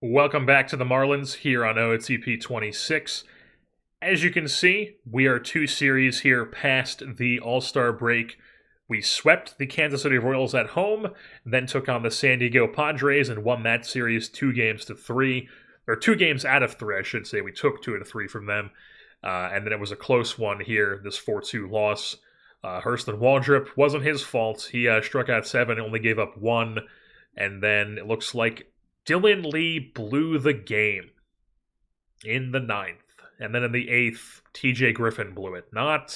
Welcome back to the Marlins here on OOTP 26. As you can see, we are two series here past the All-Star break. We swept the Kansas City Royals at home, then took on the San Diego Padres and won that series 2-3, or 2 games out of 3, I should say. We took 2 out of 3 from them, and then it was a close one here, this 4-2 loss. Hurston Waldrop wasn't his fault. He struck out 7, only gave up 1, and then it looks like Dylan Lee blew the game in the 9th. And then in the 8th, TJ Griffin blew it. Not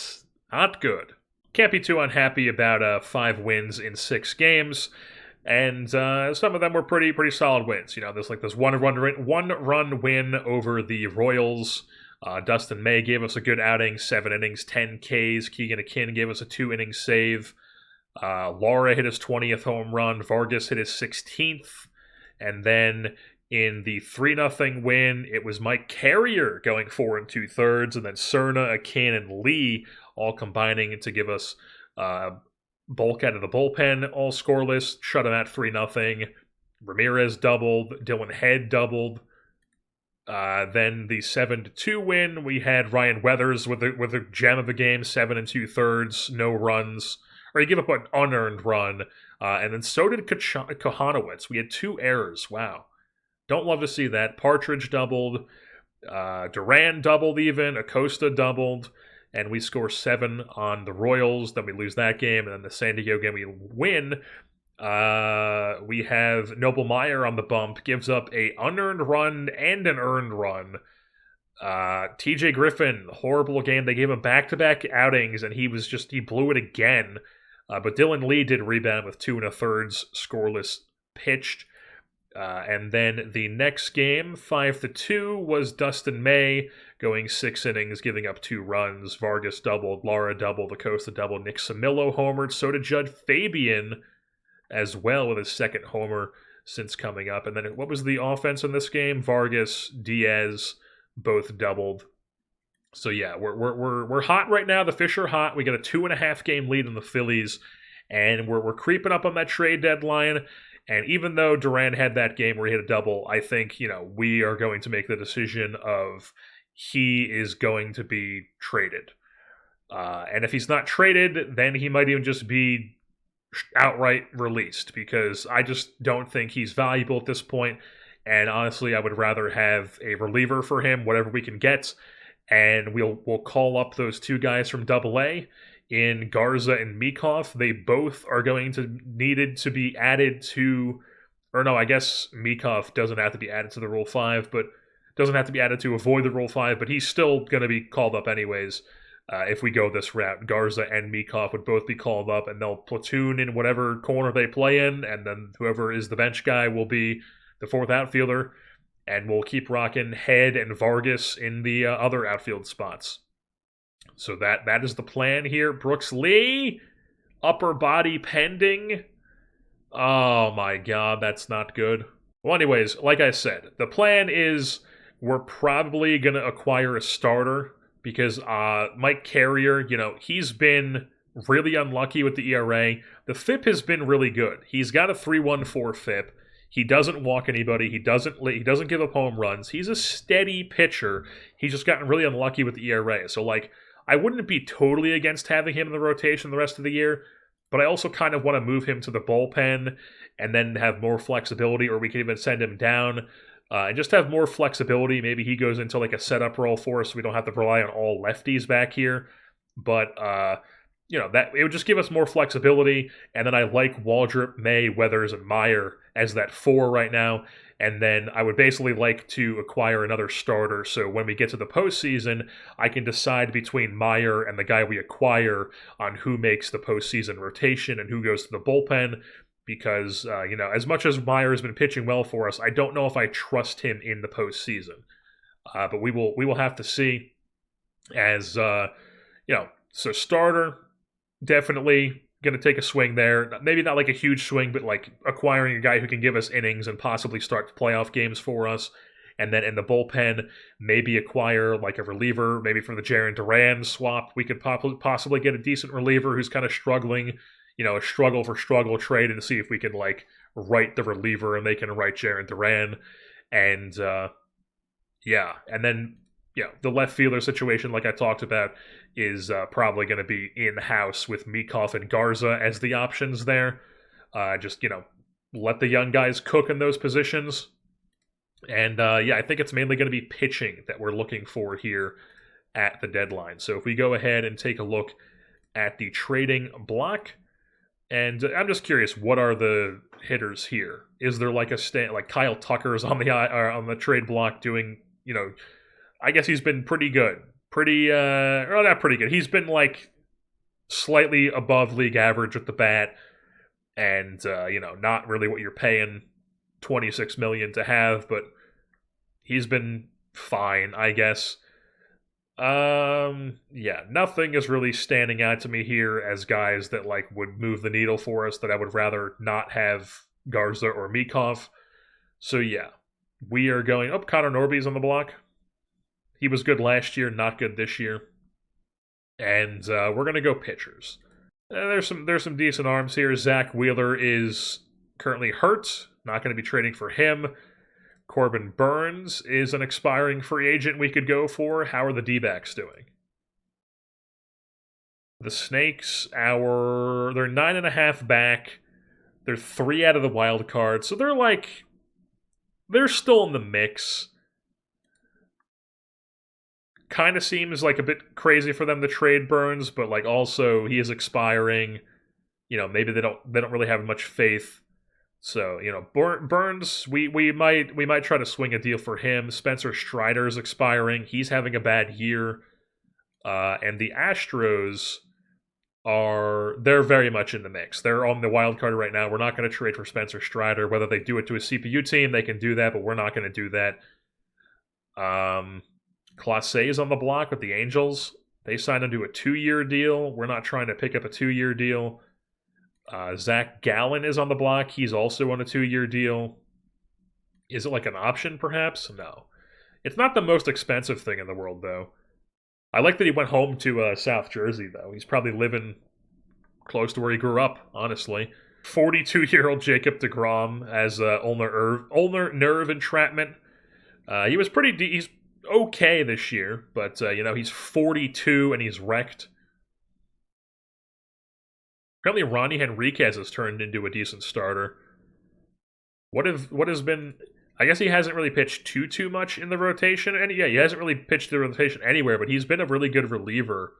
good. Can't be too unhappy about 5 wins in 6 games. And some of them were pretty solid wins. You know, there's like this one run win over the Royals. Dustin May gave us a good outing, 7 innings, 10 Ks. Keegan Akin gave us a 2-inning save. Lara hit his 20th home run. Vargas hit his 16th. And then in the 3-0 win, it was Mike Carrier going 4 2/3, and then Cerna, Akin, and Lee all combining to give us bulk out of the bullpen, all scoreless, shut him at 3-0. Ramirez doubled, Dylan Head doubled. Then the 7-2 win, we had Ryan Weathers with a gem of the game, 7 2/3, no runs. Or he gave up an unearned run. And then so did Kohanowitz. We had 2 errors. Wow. Don't love to see that. Partridge doubled. Duran doubled even. Acosta doubled. And we score 7 on the Royals. Then we lose that game. And then the San Diego game we win. We have Noble Meyer on the bump. Gives up a unearned run and an earned run. TJ Griffin, horrible game. They gave him back-to-back outings. And he blew it again. But Dylan Lee did rebound with 2 1/3 scoreless pitched. And then the next game, 5-2, was Dustin May going 6 innings, giving up 2 runs. Vargas doubled, Lara doubled, Acosta doubled, Nick Samillo homered. So did Judd Fabian as well with his 2nd homer since coming up. And then what was the offense in this game? Vargas, Diaz, both doubled. So yeah, we're hot right now. The fish are hot. We got a 2.5 game lead in the Phillies, and we're creeping up on that trade deadline. And even though Duran had that game where he hit a double, I think we are going to make the decision of he is going to be traded. And if he's not traded, then he might even just be outright released, because I just don't think he's valuable at this point. And honestly, I would rather have a reliever for him, whatever we can get. And we'll call up those 2 guys from AA in Garza and Mikov. They both are going to needed to be added to, or no, I guess Mikov doesn't have to be added to the Rule 5, but doesn't have to be added to avoid the Rule 5, but he's still going to be called up anyways if we go this route. Garza and Mikov would both be called up, and they'll platoon in whatever corner they play in, and then whoever is the bench guy will be the 4th outfielder. And we'll keep rocking Head and Vargas in the other outfield spots. So that is the plan here. Brooks Lee, upper body pending. Oh my god, that's not good. Well, anyways, like I said, the plan is we're probably going to acquire a starter because Mike Carrier, he's been really unlucky with the ERA. The FIP has been really good. He's got a 3.14 FIP. He doesn't walk anybody. He doesn't give up home runs. He's a steady pitcher. He's just gotten really unlucky with the ERA. So, I wouldn't be totally against having him in the rotation the rest of the year, but I also kind of want to move him to the bullpen and then have more flexibility, or we can even send him down and just have more flexibility. Maybe he goes into a setup role for us so we don't have to rely on all lefties back here. But that it would just give us more flexibility. And then I like Waldrop, May, Weathers, and Meyer as that 4 right now. And then I would basically like to acquire another starter, so when we get to the postseason, I can decide between Meyer and the guy we acquire on who makes the postseason rotation and who goes to the bullpen. Because as much as Meyer has been pitching well for us, I don't know if I trust him in the postseason. But we will have to see. As so starter. Definitely going to take a swing there. Maybe not a huge swing, but acquiring a guy who can give us innings and possibly start playoff games for us. And then in the bullpen, maybe acquire a reliever, maybe from the Jarren Duran swap. We could possibly get a decent reliever who's kind of struggling, a struggle for struggle trade, and see if we can right the reliever and they can right Jarren Duran. And yeah, and then the left fielder situation, like I talked about, is probably going to be in-house with Mikov and Garza as the options there. Just, let the young guys cook in those positions. And yeah, I think it's mainly going to be pitching that we're looking for here at the deadline. So if we go ahead and take a look at the trading block, and I'm just curious, what are the hitters here? Is there like like Kyle Tucker's on the trade block doing, I guess he's been pretty good. Well, not pretty good. He's been like slightly above league average with the bat, and not really what you're paying $26 million to have, but he's been fine, I guess. Yeah, nothing is really standing out to me here as guys that like would move the needle for us that I would rather not have Garza or Mikov. So yeah, we are going. Oh, Connor Norby's on the block. He was good last year, not good this year. And we're gonna go pitchers. There's some decent arms here. Zach Wheeler is currently hurt. Not going to be trading for him. Corbin Burns is an expiring free agent we could go for. How are the D-backs doing? The Snakes, they're 9.5 back. They're 3 out of the wild card. So they're still in the mix. Kind of seems like a bit crazy for them to trade Burns, but like also he is expiring. Maybe they don't really have much faith. So, Burns, we might try to swing a deal for him. Spencer Strider's expiring. He's having a bad year. And the Astros they're very much in the mix. They're on the wild card right now. We're not going to trade for Spencer Strider. Whether they do it to a CPU team, they can do that, but we're not going to do that. Clase's on the block with the Angels. They signed him to a 2-year deal. We're not trying to pick up a 2-year deal. Zach Gallen is on the block. He's also on a 2-year deal. Is it like an option, perhaps? No. It's not the most expensive thing in the world, though. I like that he went home to South Jersey, though. He's probably living close to where he grew up, honestly. 42-year-old Jacob deGrom as ulnar nerve entrapment. He was he's okay this year, but, he's 42 and he's wrecked. Apparently, Ronnie Henriquez has turned into a decent starter. What has been? I guess he hasn't really pitched too much in the rotation, and yeah, he hasn't really pitched the rotation anywhere. But he's been a really good reliever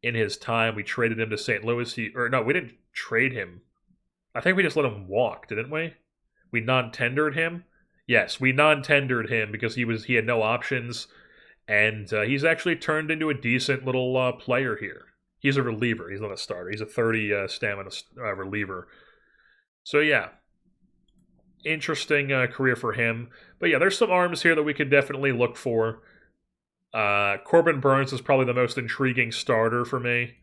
in his time. We traded him to St. Louis. We didn't trade him. I think we just let him walk, didn't we? We non-tendered him. Yes, we non-tendered him because he had no options, and he's actually turned into a decent little player here. He's a reliever. He's not a starter. He's a 30 stamina reliever. So, yeah. Interesting career for him. But, yeah, there's some arms here that we could definitely look for. Corbin Burns is probably the most intriguing starter for me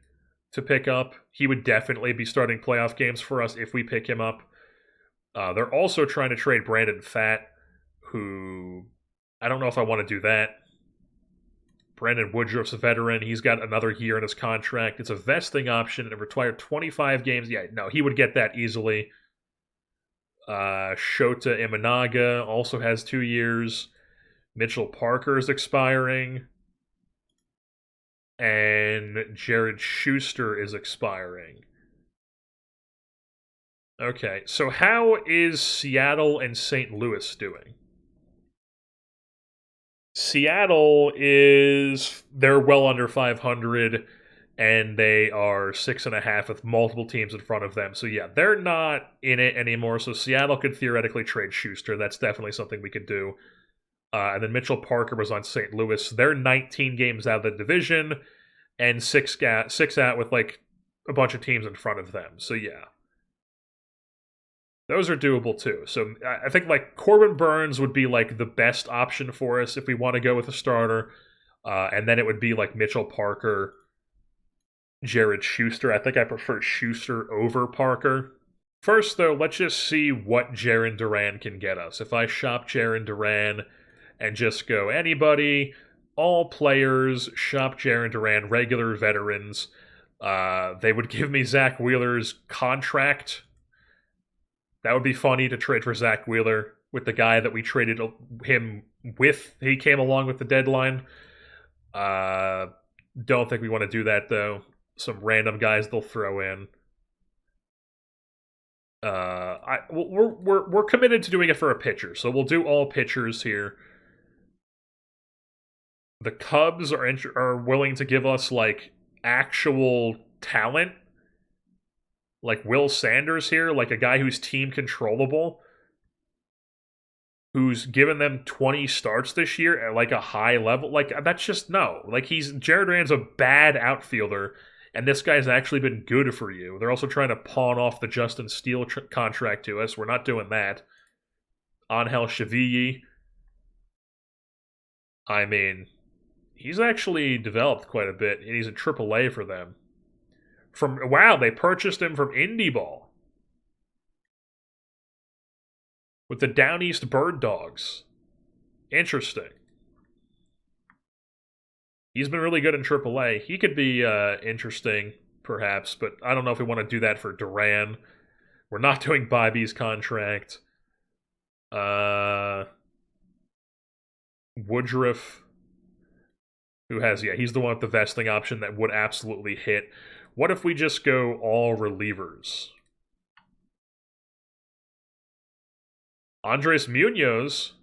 to pick up. He would definitely be starting playoff games for us if we pick him up. They're also trying to trade Brandon Pfaadt, who I don't know if I want to do that. Brandon Woodruff's a veteran. He's got another year in his contract. It's a vesting option. It required 25 games. Yeah, no, he would get that easily. Shota Imanaga also has 2 years. Mitchell Parker is expiring. And Jared Schuster is expiring. Okay, so how is Seattle and St. Louis doing? Seattle they're well under 500, and they are 6.5 with multiple teams in front of them. So yeah, they're not in it anymore. So Seattle could theoretically trade Schuster. That's definitely something we could do. And then Mitchell Parker was on St. Louis. They're 19 games out of the division, and 6 out with like a bunch of teams in front of them. So yeah. Those are doable too. So I think like Corbin Burns would be like the best option for us if we want to go with a starter. And then it would be like Mitchell Parker, Jared Schuster. I think I prefer Schuster over Parker. First, though, let's just see what Jarren Duran can get us. If I shop Jarren Duran and just go anybody, all players, shop Jarren Duran, regular veterans, they would give me Zach Wheeler's contract. That would be funny to trade for Zach Wheeler. with the guy that we traded him with. He came along with the deadline. Don't think we want to do that though. Some random guys they'll throw in. We're committed to doing it for a pitcher, so we'll do all pitchers here. The Cubs are willing to give us like actual talent, like Will Sanders here, like a guy who's team controllable, who's given them 20 starts this year at like a high level. Like that's just no. Like Jared Duran's a bad outfielder, and this guy's actually been good for you. They're also trying to pawn off the Justin Steele contract to us. We're not doing that. Angel Cheville. I mean, he's actually developed quite a bit, and he's in AAA for them. Wow, they purchased him from Indie Ball with the Down East Bird Dogs. Interesting. He's been really good in AAA. He could be interesting, perhaps, but I don't know if we want to do that for Duran. We're not doing Bobby's contract. Woodruff, who has, he's the one with the vesting option that would absolutely hit. What if we just go all relievers? Andres Munoz,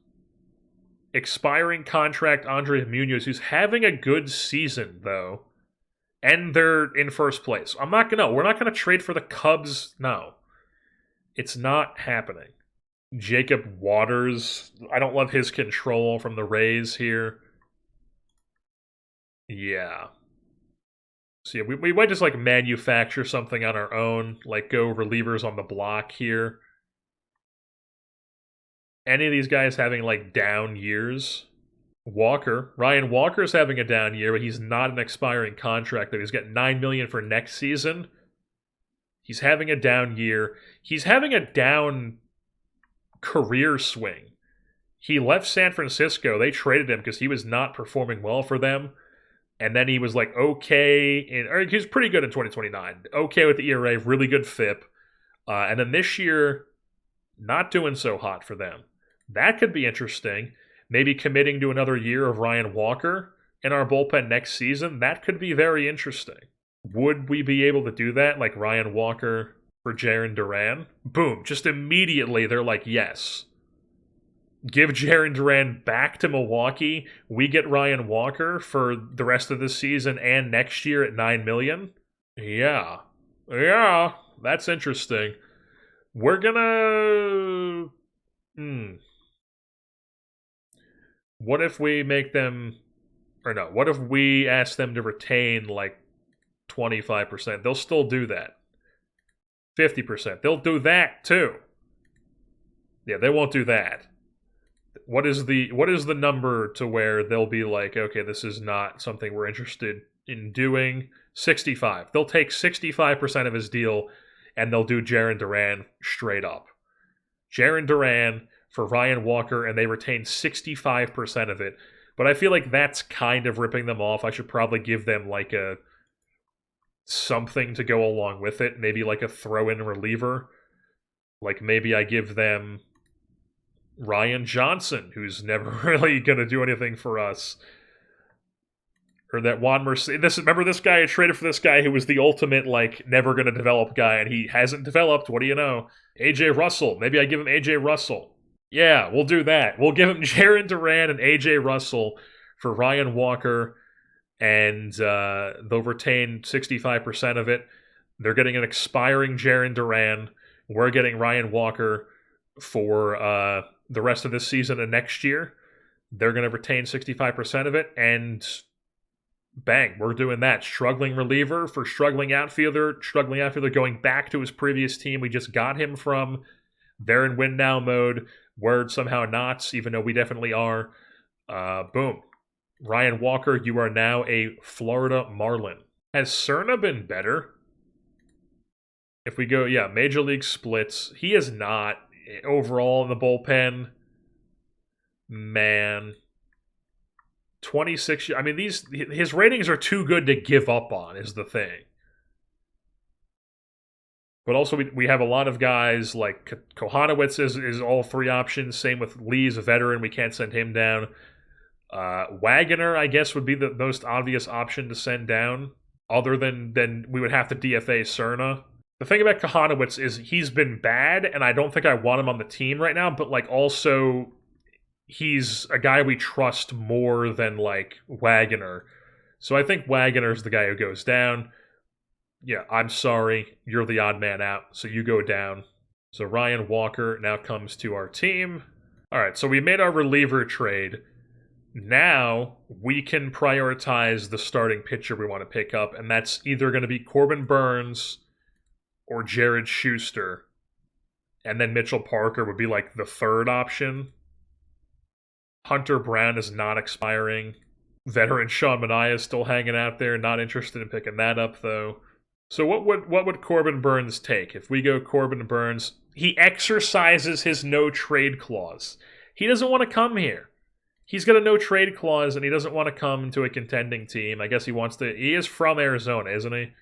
expiring contract Andres Munoz, who's having a good season, though. And they're in first place. We're not going to trade for the Cubs. No. It's not happening. Jacob Waters, I don't love his control from the Rays here. Yeah. So yeah, we might just like manufacture something on our own, like go relievers on the block here. Any of these guys having like down years? Ryan Walker's having a down year, but he's not an expiring contract. Though he's getting $9 million for next season. He's having a down year. He's having a down career swing. He left San Francisco. They traded him because he was not performing well for them. And then he was like okay, he was pretty good in 2029. Okay with the ERA, really good FIP. And then this year, not doing so hot for them. That could be interesting. Maybe committing to another year of Ryan Walker in our bullpen next season. That could be very interesting. Would we be able to do that, like Ryan Walker for Jarren Duran? Boom. Just immediately, they're like, yes. Give Jarren Duran back to Milwaukee. We get Ryan Walker for the rest of the season and next year at $9 million. Yeah, that's interesting. We're gonna. What if we make them, or no? What if we ask them to retain like 25%? They'll still do that. 50%. They'll do that too. Yeah, they won't do that. What is the number to where they'll be like, okay, this is not something we're interested in doing? 65. They'll take 65% of his deal, and they'll do Jarren Duran straight up. Jarren Duran for Ryan Walker, and they retain 65% of it. But I feel like that's kind of ripping them off. I should probably give them like something to go along with it. Maybe like a throw-in reliever. Like maybe I give them Ryan Johnson, who's never really going to do anything for us. Or that Juan Mercedes. Remember this guy? I traded for this guy who was the ultimate, like, never going to develop guy, and he hasn't developed. What do you know? AJ Russell. Maybe I give him AJ Russell. Yeah, we'll do that. We'll give him Jarren Duran and AJ Russell for Ryan Walker, and they'll retain 65% of it. They're getting an expiring Jarren Duran. We're getting Ryan Walker for the rest of this season and next year. They're going to retain 65% of it, and bang, we're doing that. Struggling reliever for struggling outfielder going back to his previous team we just got him from. They're in win now mode. We're somehow not, even though we definitely are. Boom. Ryan Walker, you are now a Florida Marlin. Has Cerna been better? If we go, Major League splits. He is not overall in the bullpen. Man. 26. I mean, his ratings are too good to give up on, is the thing. But also, we have a lot of guys like Kohanowitz is all three options. Same with Lee's a veteran. We can't send him down. Wagoner, I guess, would be the most obvious option to send down. Other than we would have to DFA Cerna. The thing about Kohanowitz is he's been bad, and I don't think I want him on the team right now, but, like, also, he's a guy we trust more than, like, Wagoner. So I think Wagoner's the guy who goes down. Yeah, I'm sorry, you're the odd man out, so you go down. So Ryan Walker now comes to our team. Alright, so we made our reliever trade. Now we can prioritize the starting pitcher we want to pick up, and that's either going to be Corbin Burns or Jared Schuster. And then Mitchell Parker would be like the third option. Hunter Brown is not expiring. Veteran Sean Manaea is still hanging out there, not interested in picking that up though. So what would Corbin Burns take? If we go Corbin Burns, he exercises his no trade clause. He doesn't want to come here. He's got a no trade clause and he doesn't want to come to a contending team. I guess he wants to. He is from Arizona, isn't he?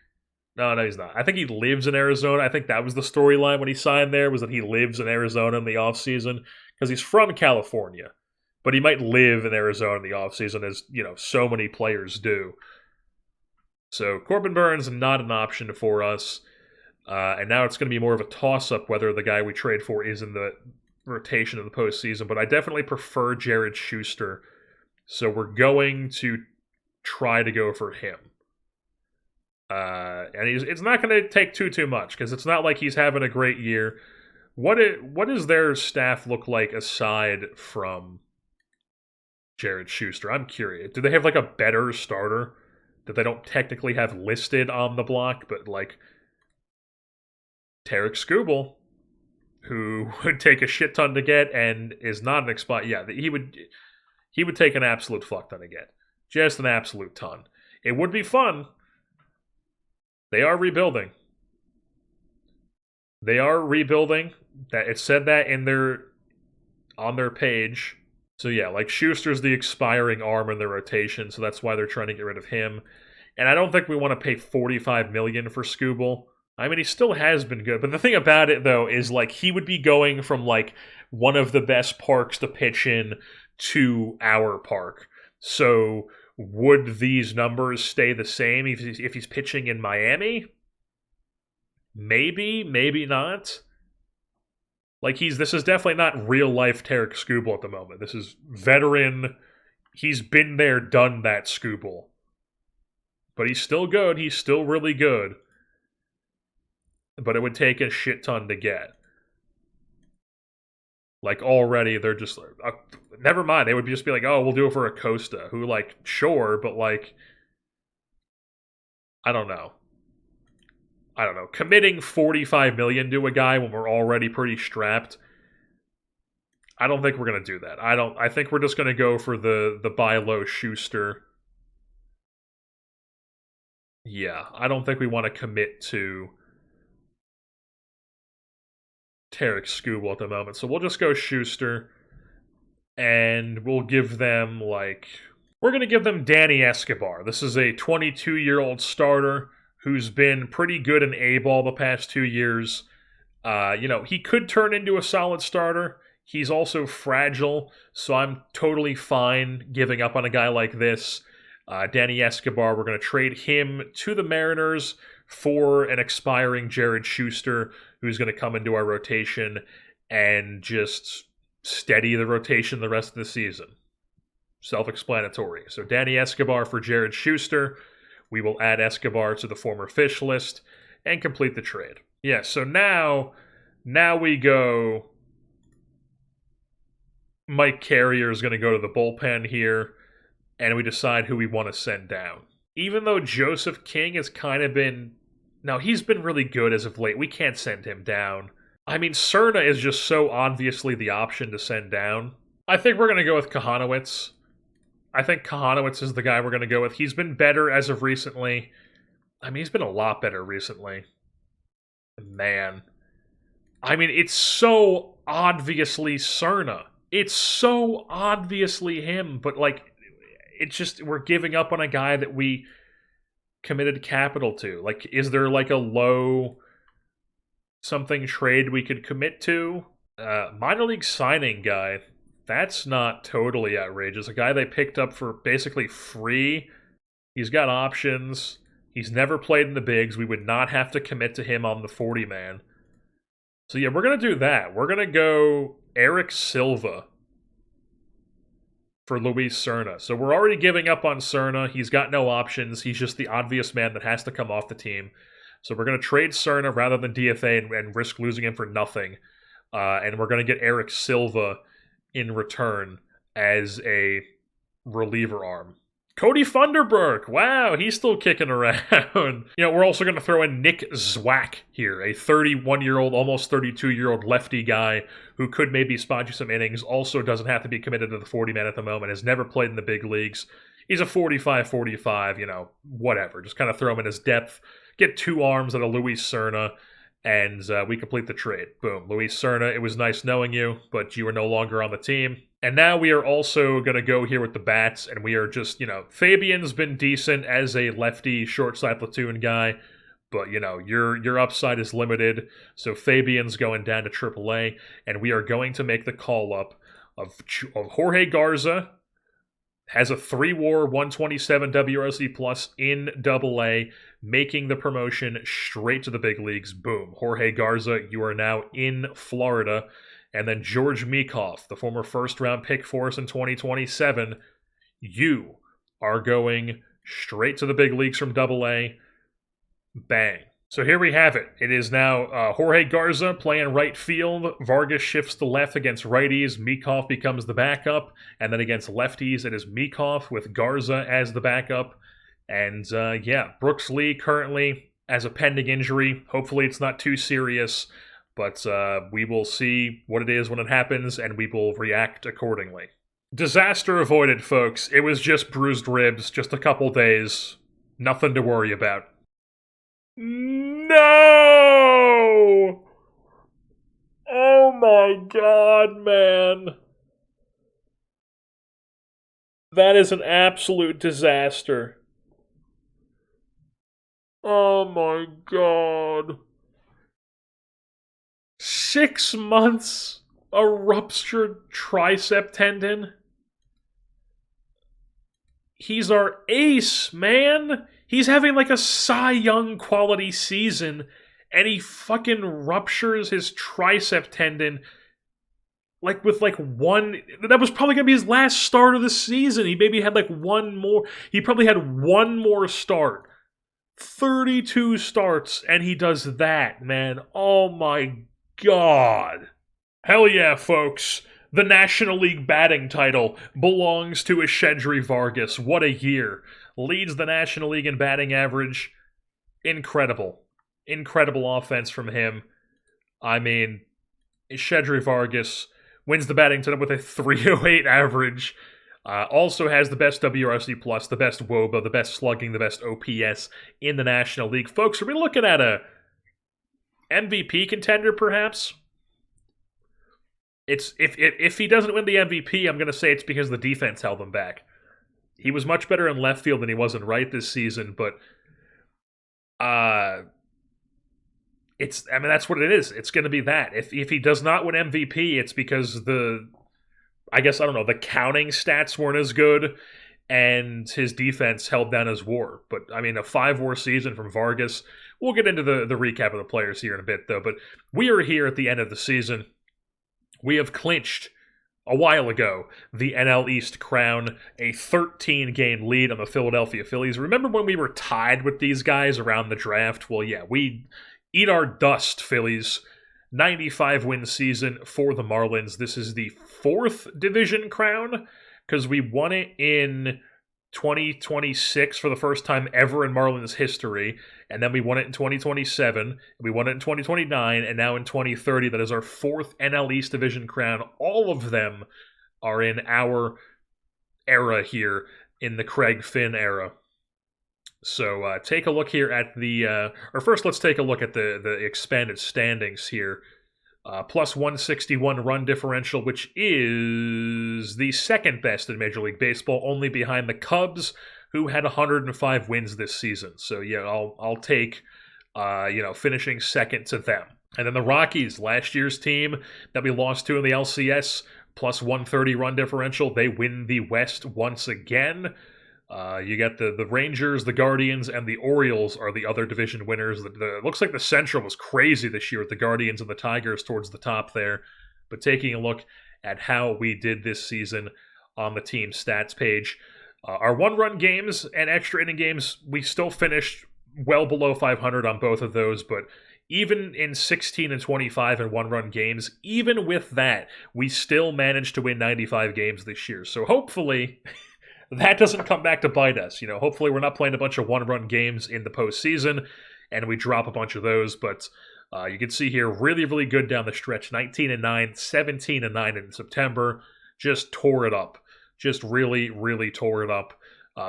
No, he's not. I think he lives in Arizona. I think that was the storyline when he signed there, was that he lives in Arizona in the offseason because he's from California. But he might live in Arizona in the offseason, as, you know, so many players do. So Corbin Burns, not an option for us. And now it's going to be more of a toss-up whether the guy we trade for is in the rotation in the postseason. But I definitely prefer Jared Schuster. So we're going to try to go for him. And it's not going to take too much, because it's not like he's having a great year. What does their staff look like aside from Jared Schuster? I'm curious. Do they have like a better starter that they don't technically have listed on the block, but like Tarek Skubal, who would take a shit ton to get and is not an expire? Yeah, he would take an absolute fuck ton to get. Just an absolute ton. It would be fun. They are rebuilding. They are rebuilding. That it said that on their page. So yeah, like Schuster's the expiring arm in the rotation, so that's why they're trying to get rid of him. And I don't think we want to pay $45 million for Skubal. I mean, he still has been good, but the thing about it though is like he would be going from like one of the best parks to pitch in to our park. So would these numbers stay the same if he's pitching in Miami? Maybe, maybe not. Like this is definitely not real life Tarek Skubal at the moment. This is veteran. He's been there, done that Skubal. But he's still good. He's still really good. But it would take a shit ton to get. Like already they're just like, never mind. They would just be like, oh, we'll do it for Acosta. Who, like, sure, but like, I don't know. Committing $45 million to a guy when we're already pretty strapped, I don't think we're gonna do that. I think we're just gonna go for the buy low Schuster. Yeah, I don't think we want to commit to Tarek Skubal at the moment. So we'll just go Schuster. And we'll give them, like, we're going to give them Danny Escobar. This is a 22-year-old starter who's been pretty good in A-ball the past 2 years. He could turn into a solid starter. He's also fragile, so I'm totally fine giving up on a guy like this. Danny Escobar, we're going to trade him to the Mariners for an expiring Jared Schuster, who's going to come into our rotation and just steady the rotation the rest of the season. Self-explanatory. So Danny Escobar for Jared Schuster. We will add Escobar to the former fish list and complete the trade. Yeah, so now we go. Mike Carrier is going to go to the bullpen here, and we decide who we want to send down. Even though Joseph King has kind of been... Now, he's been really good as of late. We can't send him down. I mean, Cerna is just so obviously the option to send down. I think we're going to go with Kohanowitz. I think Kohanowitz is the guy we're going to go with. He's been better as of recently. I mean, he's been a lot better recently. Man. I mean, it's so obviously Cerna. It's so obviously him, but, like, it's just, we're giving up on a guy that we committed capital to. Like, is there, like, a low something trade we could commit to. Minor league signing guy. That's not totally outrageous. A guy they picked up for basically free. He's got options. He's never played in the bigs. We would not have to commit to him on the 40-man. So yeah, we're going to do that. We're going to go Eric Silva for Luis Serna. So we're already giving up on Serna. He's got no options. He's just the obvious man that has to come off the team. So we're going to trade Serna rather than DFA and risk losing him for nothing. And we're going to get Eric Silva in return as a reliever arm. Cody Funderburk, wow, he's still kicking around. We're also going to throw in Nick Zwack here, a 31-year-old, almost 32-year-old lefty guy who could maybe spot you some innings, also doesn't have to be committed to the 40-man at the moment, has never played in the big leagues. He's a 45-45, whatever. Just kind of throw him in his depth, get 2 arms out of Luis Serna, and we complete the trade. Boom. Luis Serna, it was nice knowing you, but you are no longer on the team. And now we are also going to go here with the bats, and we are just, Fabian's been decent as a lefty short side platoon guy, but, your upside is limited, so Fabian's going down to AAA, and we are going to make the call-up of Jorge Garza, has a 3-WAR, 127 WRC plus in AA, making the promotion straight to the big leagues. Boom. Jorge Garza, you are now in Florida. And then George Mikoff, the former first-round pick for us in 2027, you are going straight to the big leagues from AA. Bang. So here we have it. It is now Jorge Garza playing right field. Vargas shifts to left against righties. Mikoff becomes the backup. And then against lefties, it is Mikoff with Garza as the backup. And Brooks Lee currently has a pending injury. Hopefully it's not too serious. But we will see what it is when it happens, and we will react accordingly. Disaster avoided, folks. It was just bruised ribs, just a couple days. Nothing to worry about. No! Oh my god, man. That is an absolute disaster. Oh my god. 6 months, a ruptured tricep tendon. He's our ace, man. He's having like a Cy Young quality season, and he fucking ruptures his tricep tendon with one. That was probably going to be his last start of the season. He maybe had one more. He probably had one more start. 32 starts, and he does that, man. Oh my God. Hell yeah, folks. The National League batting title belongs to Ashedri Vargas. What a year. Leads the National League in batting average. Incredible. Incredible offense from him. I mean, Ashedri Vargas wins the batting title with a 308 average. Also has the best WRC+, the best WOBA, the best slugging, the best OPS in the National League. Folks, are we looking at a MVP contender, perhaps? It's if he doesn't win the MVP, I'm going to say it's because the defense held him back. He was much better in left field than he was in right this season, but that's what it is. It's going to be that. If he does not win MVP, it's because the counting stats weren't as good, and his defense held down his WAR. But, a 5-WAR season from Vargas. We'll get into the recap of the players here in a bit, though. But we are here at the end of the season. We have clinched, a while ago, the NL East crown, a 13-game lead on the Philadelphia Phillies. Remember when we were tied with these guys around the draft? Well, yeah, we eat our dust, Phillies. 95-win season for the Marlins. This is the 4th division crown, because we won it in 2026 for the first time ever in Marlins history, and then we won it in 2027, we won it in 2029, and now in 2030. That is our 4th NL East division crown. All of them are in our era here, in the Craig Finn era. So take a look here at or first let's take a look at the expanded standings here. Plus 161 run differential, which is the 2nd best in Major League Baseball, only behind the Cubs, who had 105 wins this season. So yeah, I'll take finishing 2nd to them. And then the Rockies, last year's team that we lost to in the LCS, plus 130 run differential, they win the West once again. You got the Rangers, the Guardians, and the Orioles are the other division winners. It looks like the Central was crazy this year with the Guardians and the Tigers towards the top there. But taking a look at how we did this season on the team stats page, our one-run games and extra inning games, we still finished well below 500 on both of those, but even in 16 and 25 and one-run games, even with that, we still managed to win 95 games this year. So hopefully that doesn't come back to bite us. Hopefully we're not playing a bunch of one-run games in the postseason and we drop a bunch of those, but you can see here, really, really good down the stretch. 19-9, 17-9 in September. Just tore it up. Just really, really tore it up.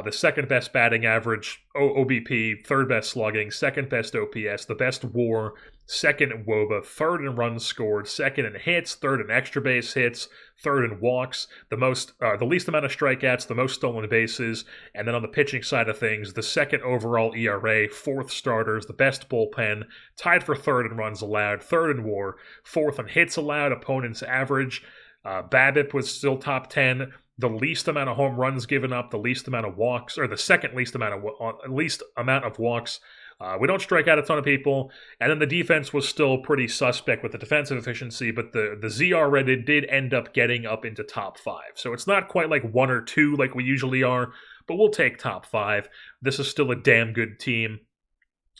The second best batting average, OBP, third best slugging, second best OPS, the best WAR, second in WOBA, third in runs scored, second in hits, third in extra base hits, third in walks, the least amount of strikeouts, the most stolen bases, and then on the pitching side of things, the second overall ERA, fourth starters, the best bullpen, tied for third in runs allowed, third in WAR, fourth in hits allowed, opponent's average. BABIP was still top 10. The least amount of home runs given up, the least amount of walks, or the second least amount of walks. We don't strike out a ton of people, and then the defense was still pretty suspect with the defensive efficiency, but the ZR did end up getting up into top 5. So it's not quite like 1 or 2 like we usually are, but we'll take top 5. This is still a damn good team,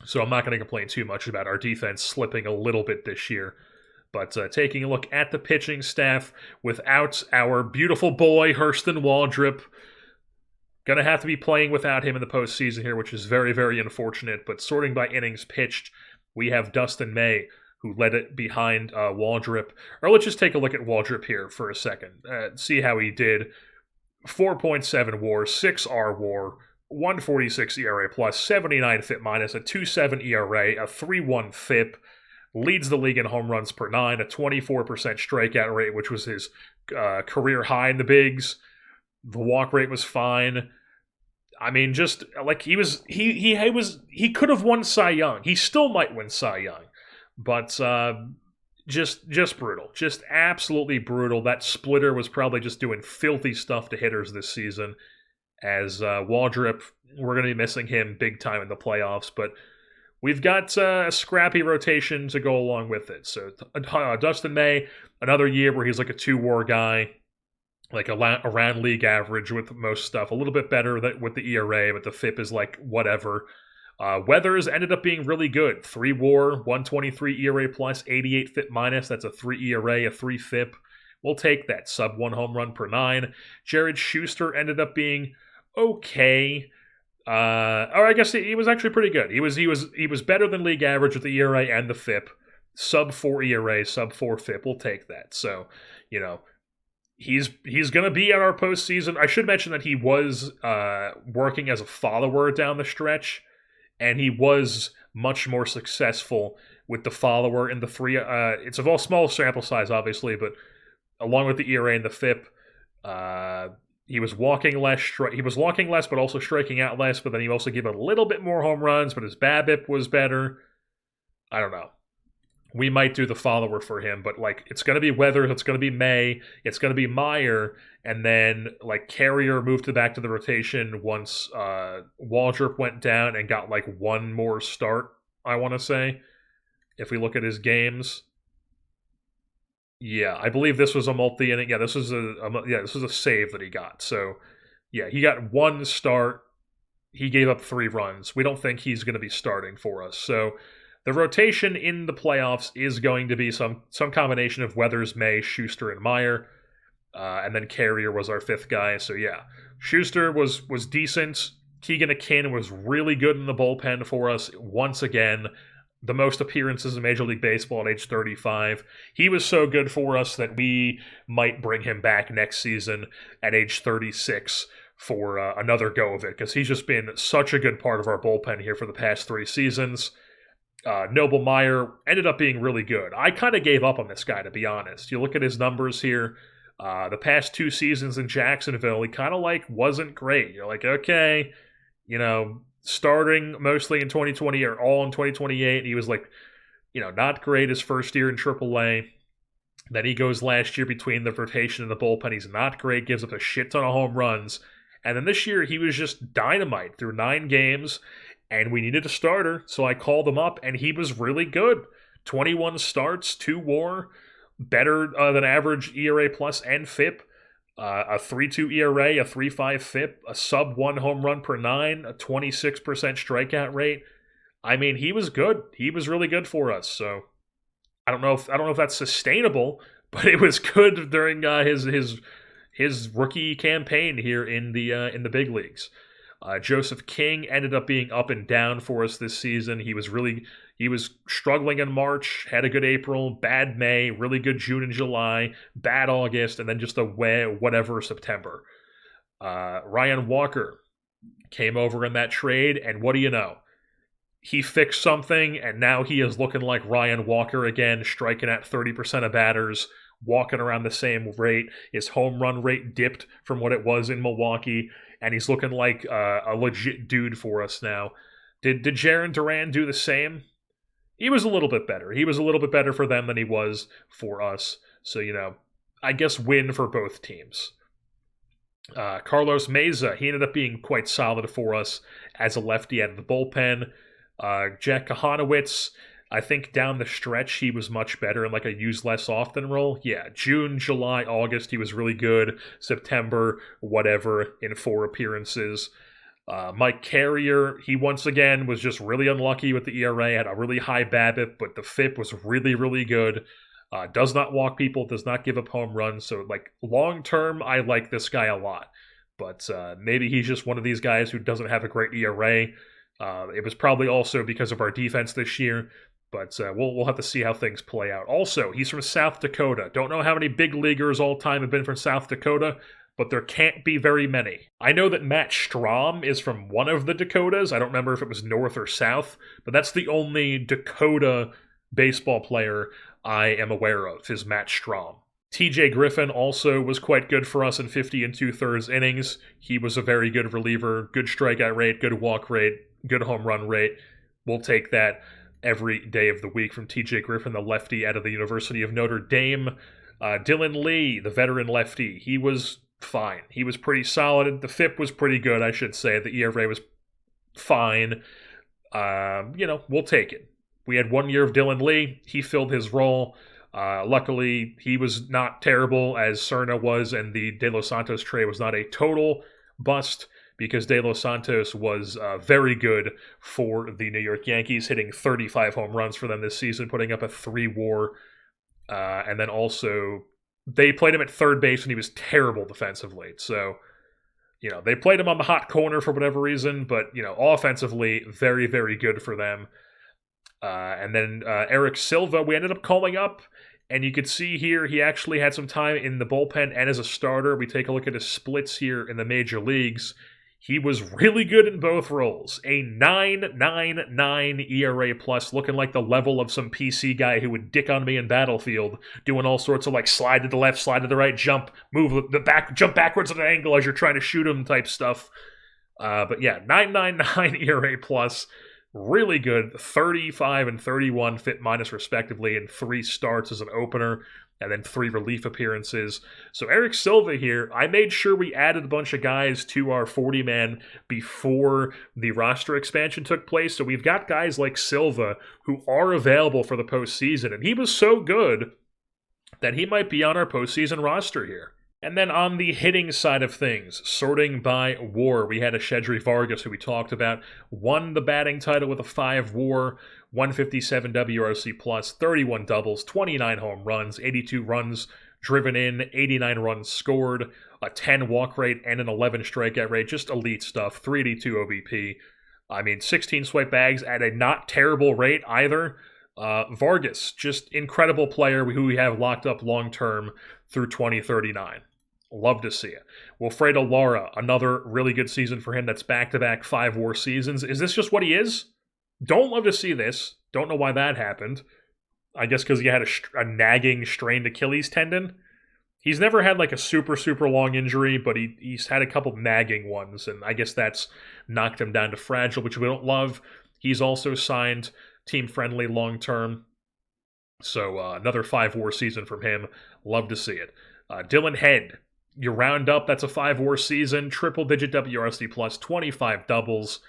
so I'm not going to complain too much about our defense slipping a little bit this year. But taking a look at the pitching staff, without our beautiful boy, Hurston Waldrop, going to have to be playing without him in the postseason here, which is very, very unfortunate. But sorting by innings pitched, we have Dustin May, who led it behind Waldrop. Or let's just take a look at Waldrop here for a second. See how he did. 4.7 WAR, 6 R WAR, 146 ERA plus, 79 FIP minus, a 2.7 ERA, a 3.1 FIP. Leads the league in home runs per 9, a 24% strikeout rate, which was his career high in the bigs. The walk rate was fine. I mean, just like he could have won Cy Young. He still might win Cy Young, but just brutal, just absolutely brutal. That splitter was probably just doing filthy stuff to hitters this season. As Waldrop, we're going to be missing him big time in the playoffs, but we've got a scrappy rotation to go along with it. So Dustin May, another year where he's like a 2-WAR guy, like around league average with most stuff. A little bit better with the ERA, but the FIP is like whatever. Weathers ended up being really good. 3 WAR, 123 ERA plus, 88 FIP minus. That's a 3 ERA, a 3 FIP. We'll take that. Sub 1 home run per 9. Jared Schuster ended up being okay. Or I guess he was actually pretty good. He was better than league average with the ERA and the FIP. Sub 4 ERA, sub 4 FIP. We'll take that. So, he's going to be at our postseason. I should mention that he was working as a follower down the stretch, and he was much more successful with the follower in the 3. It's a small sample size, obviously, but along with the ERA and the FIP, he was walking less. He was walking less, but also striking out less. But then he also gave a little bit more home runs. But his BABIP was better. I don't know. We might do the follower for him, but it's going to be Weathers. It's going to be May. It's going to be Meyer, and then Carrier moved back to the rotation once Waldrop went down and got one more start. I want to say, if we look at his games. Yeah, I believe this was a multi-inning. Yeah, this was a save that he got. So, yeah, he got 1 start. He gave up 3 runs. We don't think he's going to be starting for us. So, the rotation in the playoffs is going to be some combination of Weathers, May, Schuster, and Meyer. And then Carrier was our 5th guy. So, yeah, Schuster was decent. Keegan Akin was really good in the bullpen for us once again. The most appearances in Major League Baseball at age 35. He was so good for us that we might bring him back next season at age 36 for another go of it, because he's just been such a good part of our bullpen here for the past 3 seasons. Noble Meyer ended up being really good. I kind of gave up on this guy, to be honest. You look at his numbers here. The past 2 seasons in Jacksonville, he kind of wasn't great. You're okay, starting mostly in 2020 or all in 2028, he was not great his first year in AAA. Then he goes last year between the rotation and the bullpen. He's not great, gives up a shit ton of home runs. And then this year, he was just dynamite through 9 games, and we needed a starter, so I called him up, and he was really good. 21 starts, 2 WAR, better than average ERA plus and FIP, a 3.2 ERA, a 3.5 FIP, a sub 1 home run per 9, a 26% strikeout rate. I mean, he was good. He was really good for us, so I don't know if that's sustainable, but it was good during his rookie campaign here in the big leagues. Joseph King ended up being up and down for us this season. He was struggling in March, had a good April, bad May, really good June and July, bad August, and then just a whatever September. Ryan Walker came over in that trade, and what do you know? He fixed something, and now he is looking like Ryan Walker again, striking at 30% of batters, walking around the same rate. His home run rate dipped from what it was in Milwaukee, and he's looking like a legit dude for us now. Did Jarren Duran do the same? He was a little bit better. He was a little bit better for them than he was for us. So, I guess win for both teams. Carlos Meza, he ended up being quite solid for us as a lefty out of the bullpen. Jack Kahanowitz, I think down the stretch he was much better in like a use less often role. Yeah, June, July, August he was really good. September, whatever, in 4 appearances. Mike Carrier, he once again was just really unlucky with the ERA, had a really high BABIP, but the FIP was really, really good. Does not walk people, does not give up home runs, so like long term, I like this guy a lot. But maybe he's just one of these guys who doesn't have a great ERA. It was probably also because of our defense this year, but we'll have to see how things play out. Also, he's from South Dakota. Don't know how many big leaguers all time have been from South Dakota, but there can't be very many. I know that Matt Strahm is from one of the Dakotas. I don't remember if it was North or South, but that's the only Dakota baseball player I am aware of, is Matt Strahm. TJ Griffin also was quite good for us in 50 2/3 innings. He was a very good reliever, good strikeout rate, good walk rate, good home run rate. We'll take that every day of the week from TJ Griffin, the lefty out of the University of Notre Dame. Dylan Lee, the veteran lefty, he was fine. He was pretty solid. The FIP was pretty good, I should say. The ERA was fine. We'll take it. We had 1 year of Dylan Lee. He filled his role. Luckily, he was not terrible as Cerna was, and the De Los Santos trade was not a total bust, because De Los Santos was very good for the New York Yankees, hitting 35 home runs for them this season, putting up a 3 WAR. And then also, they played him at third base, and he was terrible defensively. So, they played him on the hot corner for whatever reason, but, offensively, very, very good for them. And then Eric Silva, we ended up calling up, and you could see here he actually had some time in the bullpen and as a starter. We take a look at his splits here in the major leagues. He was really good in both roles. A 9.99 ERA plus, looking like the level of some PC guy who would dick on me in Battlefield, doing all sorts of like slide to the left, slide to the right, jump, move the back, jump backwards at an angle as you're trying to shoot him type stuff. But yeah, 9.99 ERA plus. Really good, 35 and 31 FIP minus respectively, and 3 starts as an opener, and then 3 relief appearances. So Eric Silva here, I made sure we added a bunch of guys to our 40-man before the roster expansion took place. So we've got guys like Silva who are available for the postseason, and he was so good that he might be on our postseason roster here. And then on the hitting side of things, sorting by WAR, we had a Shedry Vargas, who we talked about, won the batting title with a 5 WAR, 157 WRC plus, 31 doubles, 29 home runs, 82 runs driven in, 89 runs scored, a 10 walk rate, and an 11 strikeout rate. Just elite stuff, 382 OBP. I mean, 16 swipe bags at a not terrible rate either. Vargas, just incredible player who we have locked up long-term through 2039. Love to see it. Wilfredo Lara, another really good season for him. That's back-to-back 5 WAR seasons. Is this just what he is? Don't love to see this. Don't know why that happened. I guess because he had a nagging strained Achilles tendon. He's never had like a super, super long injury, but he's had a couple nagging ones, and I guess that's knocked him down to fragile, which we don't love. He's also signed team-friendly long-term. So another 5 WAR season from him. Love to see it. Dylan Head, you round up, that's a 5 WAR season, triple-digit WRC plus, 25 doubles,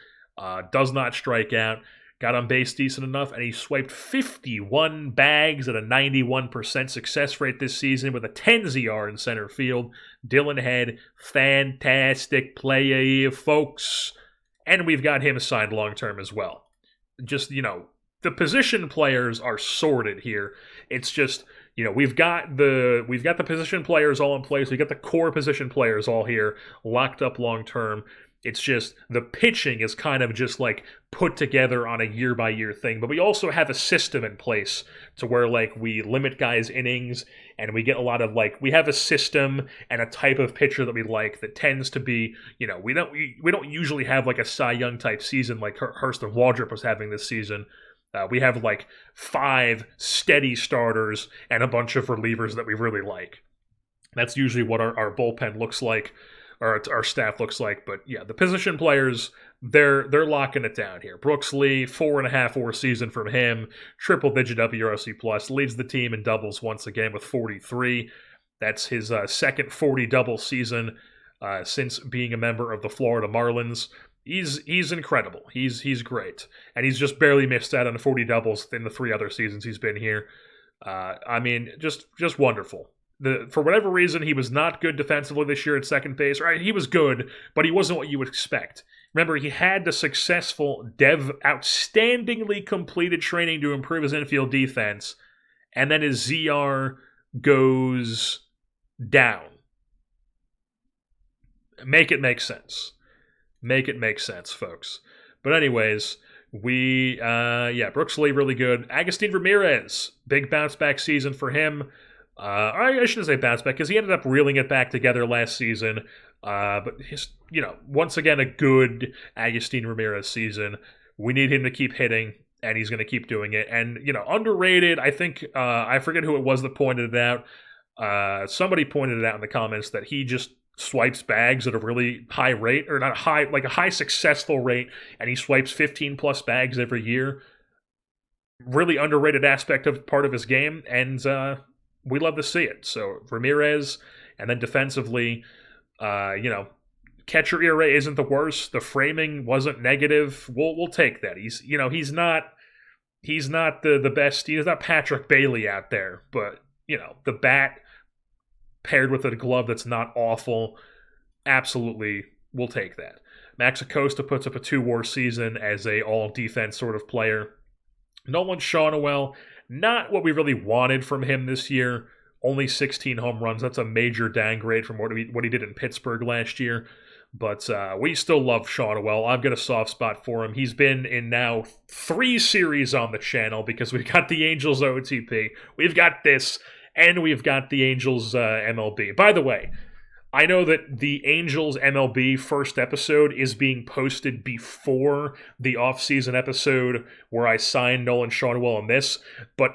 does not strike out, got on base decent enough, and he swiped 51 bags at a 91% success rate this season with a 10 ZR in center field. Dylan Head, fantastic player, folks. And we've got him signed long-term as well. Just, the position players are sorted here. It's just, we've got the position players all in place. We got the core position players all here, locked up long term. It's just the pitching is kind of just like put together on a year by year thing. But we also have a system in place to where like we limit guys' innings and we get a lot of we have a system and a type of pitcher that we like that tends to be, we don't usually have like a Cy Young type season like Hurston Waldrop was having this season. We have 5 steady starters and a bunch of relievers that we really like. That's usually what our bullpen looks like, or our staff looks like. But yeah, the position players, they're locking it down here. Brooks Lee, 4.5 WAR season from him, triple-digit WRC plus, leads the team in doubles once again with 43. That's his second 40-double season since being a member of the Florida Marlins. He's incredible. He's great, and he's just barely missed out on 40 doubles in the 3 other seasons he's been here. Just wonderful. For whatever reason, he was not good defensively this year at second base. Right, he was good, but he wasn't what you would expect. Remember, he had the successful outstandingly completed training to improve his infield defense, and then his ZR goes down. Make it make sense. Make it make sense, folks. But anyways, Brooks Lee, really good. Agustin Ramirez, big bounce back season for him. I shouldn't say bounce back because he ended up reeling it back together last season. But once again, a good Agustin Ramirez season. We need him to keep hitting, and he's going to keep doing it. And underrated. I think I forget who it was that pointed it out. Somebody pointed it out in the comments that he just swipes bags at a really high rate, or not high, like a high successful rate, and he swipes 15 plus bags every year. Really underrated aspect of part of his game, and we love to see it. So Ramirez, and then defensively, catcher ERA isn't the worst. The framing wasn't negative. We'll take that. He's not the best. He's not Patrick Bailey out there, but the bat paired with a glove that's not awful, absolutely, we'll take that. Max Acosta puts up a 2 WAR season as a all-defense sort of player. Nolan Shawnowell, not what we really wanted from him this year. Only 16 home runs. That's a major downgrade from what he did in Pittsburgh last year. But we still love Shawnowell. I've got a soft spot for him. He's been in now 3 series on the channel because we've got the Angels OOTP. We've got this, and we've got the Angels MLB. By the way, I know that the Angels MLB first episode is being posted before the off-season episode where I signed Nolan Shawnowell on this, but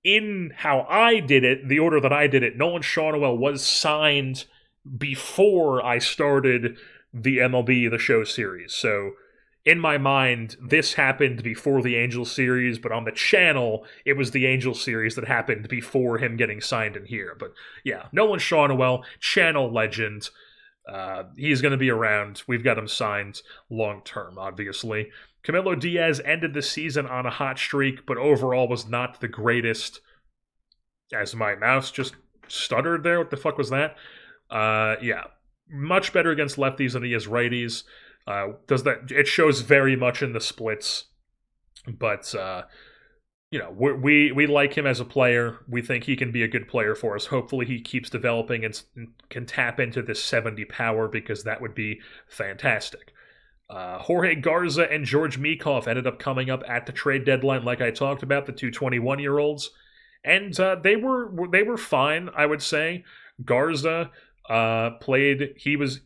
in how I did it, the order that I did it, Nolan Shawnowell was signed before I started the MLB The Show series. So in my mind, this happened before the Angels series, but on the channel, it was the Angels series that happened before him getting signed in here. But yeah, Nolan Shawnowell, channel legend. He's going to be around. We've got him signed long-term, obviously. Camilo Diaz ended the season on a hot streak, but overall was not the greatest. As my mouse just stuttered there. What the fuck was that? Much better against lefties than he is righties. It shows very much in the splits, but we like him as a player. We think he can be a good player for us. Hopefully he keeps developing and can tap into this 70 power, because that would be fantastic. Jorge Garza and George Meekhoff ended up coming up at the trade deadline, like I talked about, the 2 21-year-olds, and they were fine, I would say. Garza played. He was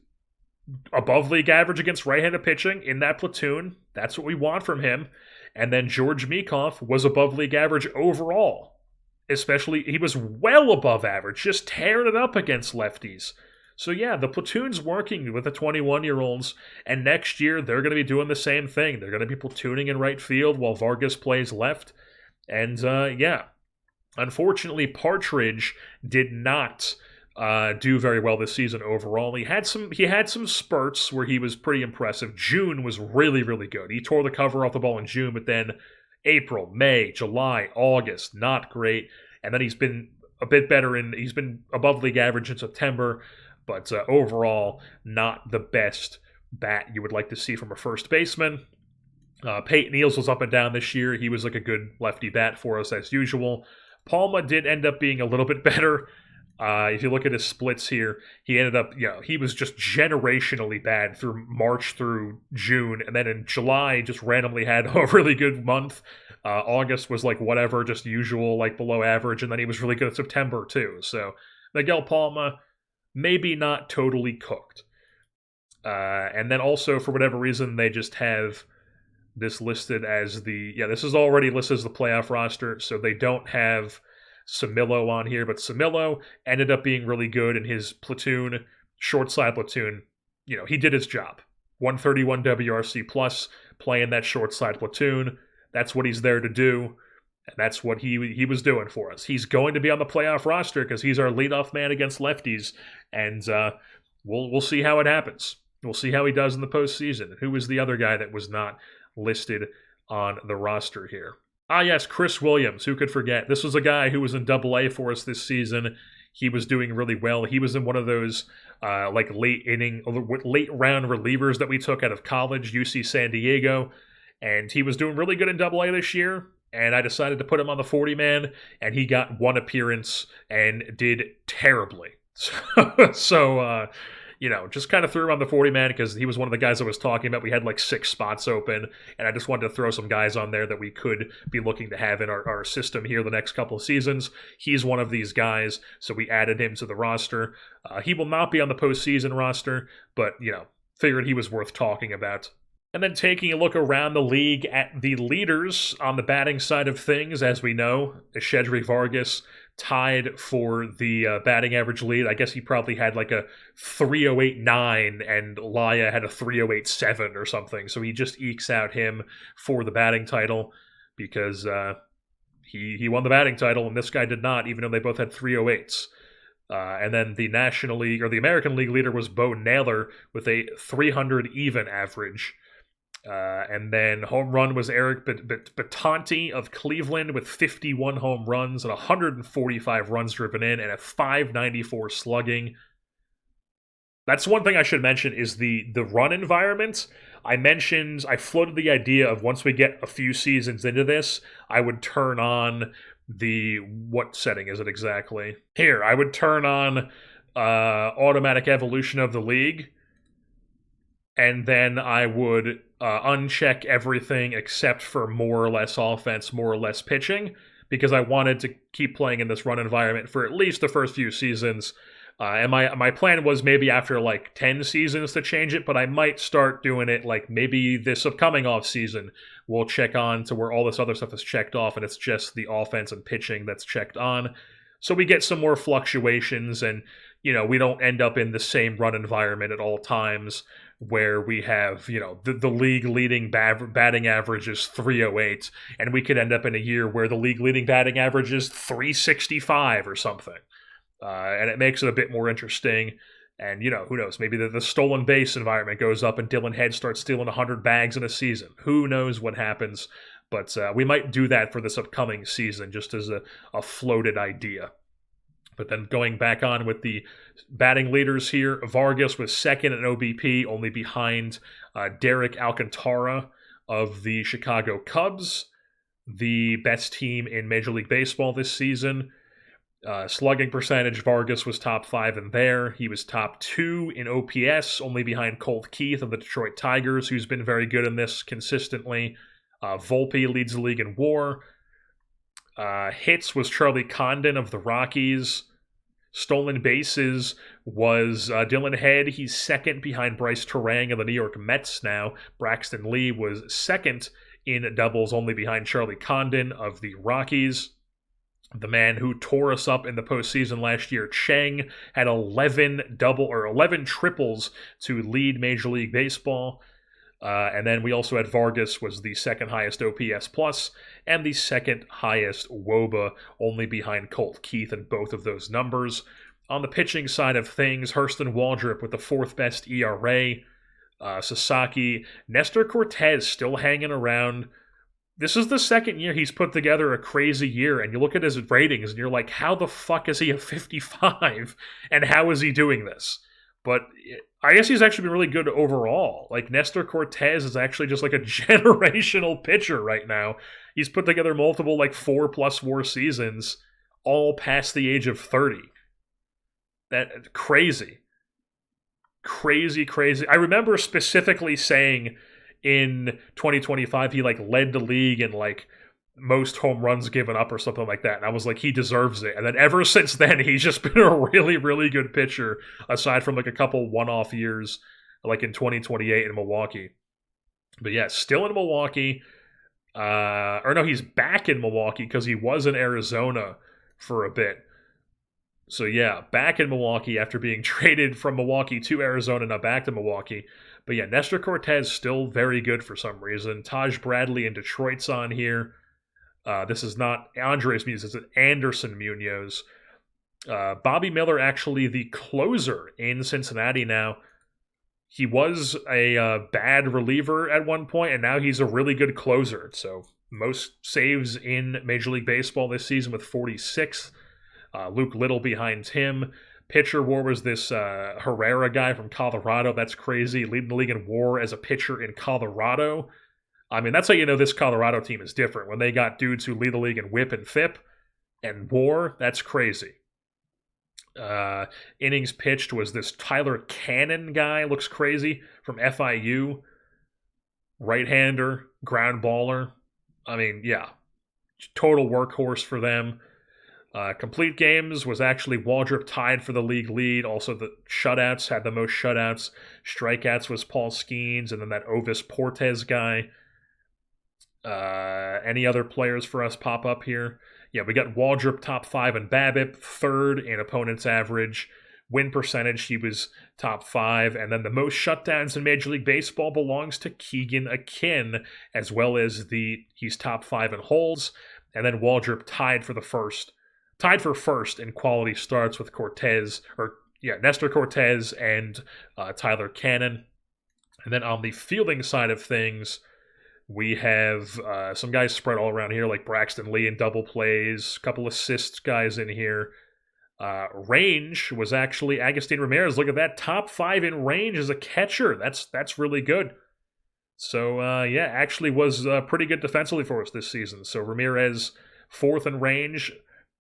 above league average against right-handed pitching in that platoon. That's what we want from him. And then George Meekhoff was above league average overall. Especially, he was well above average, just tearing it up against lefties. So yeah, the platoon's working with the 21-year-olds, and next year they're going to be doing the same thing. They're going to be platooning in right field while Vargas plays left. And Unfortunately, Partridge did not do very well this season overall. He had some spurts where he was pretty impressive. June was really, really good. He tore the cover off the ball in June, but then April, May, July, August, not great. And then he's been a bit better he's been above league average in September, but overall, not the best bat you would like to see from a first baseman. Peyton Eales was up and down this year. He was like a good lefty bat for us as usual. Palma did end up being a little bit better. If you look at his splits here, he ended up, he was just generationally bad through March through June, and then in July just randomly had a really good month. August was like whatever, just usual, like below average, and then he was really good in September too. So Miguel Palma, maybe not totally cooked. And then also, for whatever reason, they just have this listed as this is already listed as the playoff roster, so they don't have Samillo on here, but Samillo ended up being really good in his platoon, short side platoon. He did his job. 131 WRC plus, playing that short side platoon. That's what he's there to do, and that's what he was doing for us. He's going to be on the playoff roster because he's our leadoff man against lefties, and we'll see how it happens. We'll see how he does in the postseason. Who was the other guy that was not listed on the roster here? Yes, Chris Williams. Who could forget? This was a guy who was in Double-A for us this season. He was doing really well. He was in one of those late round relievers that we took out of college, UC San Diego, and he was doing really good in Double-A this year. And I decided to put him on the 40-man, and he got one appearance and did terribly. So just kind of threw him on the 40-man because he was one of the guys I was talking about. We had like 6 spots open, and I just wanted to throw some guys on there that we could be looking to have in our system here the next couple of seasons. He's one of these guys, so we added him to the roster. He will not be on the postseason roster, but, figured he was worth talking about. And then taking a look around the league at the leaders on the batting side of things, as we know, Shedrick Vargas tied for the batting average lead. I guess he probably had like a 308.9 and Laya had a 308.7 or something. So he just ekes out him for the batting title because he won the batting title and this guy did not, even though they both had 308s. And then the National League or the American League leader was Bo Naylor with a 300 even average. And then home run was Eric Batanti of Cleveland with 51 home runs and 145 runs driven in and a 594 slugging. That's one thing I should mention is the run environment. I floated the idea of once we get a few seasons into this, I would turn on what setting is it exactly? Here, I would turn on automatic evolution of the league, and then I would uncheck everything except for more or less offense, more or less pitching, because I wanted to keep playing in this run environment for at least the first few seasons. And my plan was maybe after like 10 seasons to change it, but I might start doing it like maybe this upcoming off season. We'll check on to where all this other stuff is checked off, and it's just the offense and pitching that's checked on. So we get some more fluctuations, and we don't end up in the same run environment at all times, where we have, the league leading batting average is 308, and we could end up in a year where the league leading batting average is 365 or something. And it makes it a bit more interesting. And, who knows? Maybe the stolen base environment goes up and Dylan Head starts stealing 100 bags in a season. Who knows what happens? But we might do that for this upcoming season, just as a floated idea. But then going back on with the batting leaders here, Vargas was second in OBP, only behind Derek Alcantara of the Chicago Cubs, the best team in Major League Baseball this season. Slugging percentage, Vargas was top 5 in there. He was top 2 in OPS, only behind Colt Keith of the Detroit Tigers, who's been very good in this consistently. Volpe leads the league in WAR. Hits was Charlie Condon of the Rockies. Stolen bases was Dylan Head. He's second behind Bryce Terang of the New York Mets now. Braxton Lee was second in doubles, only behind Charlie Condon of the Rockies. The man who tore us up in the postseason last year, Chang, had 11 triples to lead Major League Baseball. And then we also had Vargas was the second highest OPS plus and the second highest WOBA, only behind Colt Keith in both of those numbers. On the pitching side of things, Hurston Waldrop with the fourth best ERA. Sasaki, Nestor Cortez still hanging around. This is the second year he's put together a crazy year, and you look at his ratings and you're like, how the fuck is he a 55? And how is he doing this? But I guess he's actually been really good overall. Like, Nestor Cortez is actually just like a generational pitcher right now. He's put together multiple, like, 4+ WAR seasons, all past the age of 30. That crazy. Crazy. I remember specifically saying in 2025 he like led the league in like most home runs given up or something like that, and I was like, he deserves it. And then ever since then he's just been a really good pitcher, aside from like a couple one-off years like in 2028 in Milwaukee. But yeah, still in Milwaukee. Or no, he's back in Milwaukee because he was in Arizona for a bit. So yeah, back in Milwaukee after being traded from Milwaukee to Arizona, now back to Milwaukee. But yeah, Nestor Cortez still very good for some reason. Taj Bradley in Detroit's on here. This is not Andres Munoz, it's Anderson Munoz. Bobby Miller actually the closer in Cincinnati now. He was a bad reliever at one point, and now he's a really good closer. So most saves in Major League Baseball this season with 46. Luke Little behind him. Pitcher WAR was this Herrera guy from Colorado. That's crazy. Leading the league in WAR as a pitcher in Colorado. I mean, that's how you know this Colorado team is different. When they got dudes who lead the league in WHIP and FIP and WAR, that's crazy. Innings pitched was this Tyler Cannon guy. Looks crazy. From FIU. Right-hander. Ground baller. I mean, yeah. Total workhorse for them. Complete games was actually Waldrop tied for the league lead. Also, the shutouts had the most shutouts. Strikeouts was Paul Skeens, and then that Ovis Portes guy. Any other players for us pop up here? Yeah, we got Waldrop top 5 in BABIP, third in opponent's average. Win percentage, he was top 5. And then the most shutdowns in Major League Baseball belongs to Keegan Akin, as well as he's top 5 in holds. And then Waldrop tied for first in quality starts with Nestor Cortez and Tyler Cannon. And then on the fielding side of things, we have some guys spread all around here, like Braxton Lee in double plays, a couple assists guys in here. Range was actually Agustin Ramirez. Look at that, top 5 in range as a catcher. That's really good. So yeah, actually was pretty good defensively for us this season. So Ramirez 4th in range.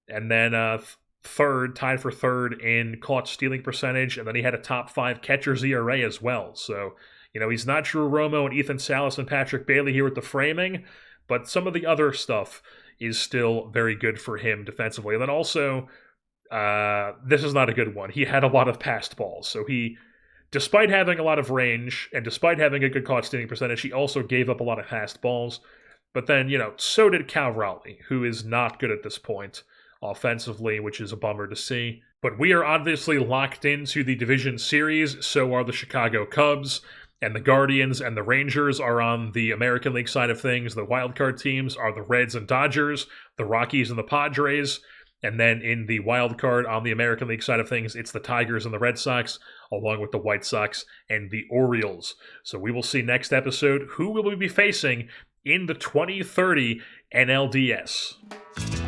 And then tied for third in caught stealing percentage, and then he had a top 5 catcher's ERA as well. So, you know, he's not Drew Romo and Ethan Salas and Patrick Bailey here with the framing, but some of the other stuff is still very good for him defensively. And then also, this is not a good one. He had a lot of passed balls. So he, despite having a lot of range and despite having a good caught stealing percentage, he also gave up a lot of passed balls. But then, you know, so did Cal Raleigh, who is not good at this point offensively, which is a bummer to see. But we are obviously locked into the division series, so are the Chicago Cubs, and the Guardians and the Rangers are on the American League side of things. The wildcard teams are the Reds and Dodgers, the Rockies and the Padres, and then in the wildcard on the American League side of things, it's the Tigers and the Red Sox, along with the White Sox and the Orioles. So we will see next episode who will we be facing in the 2030 NLDS.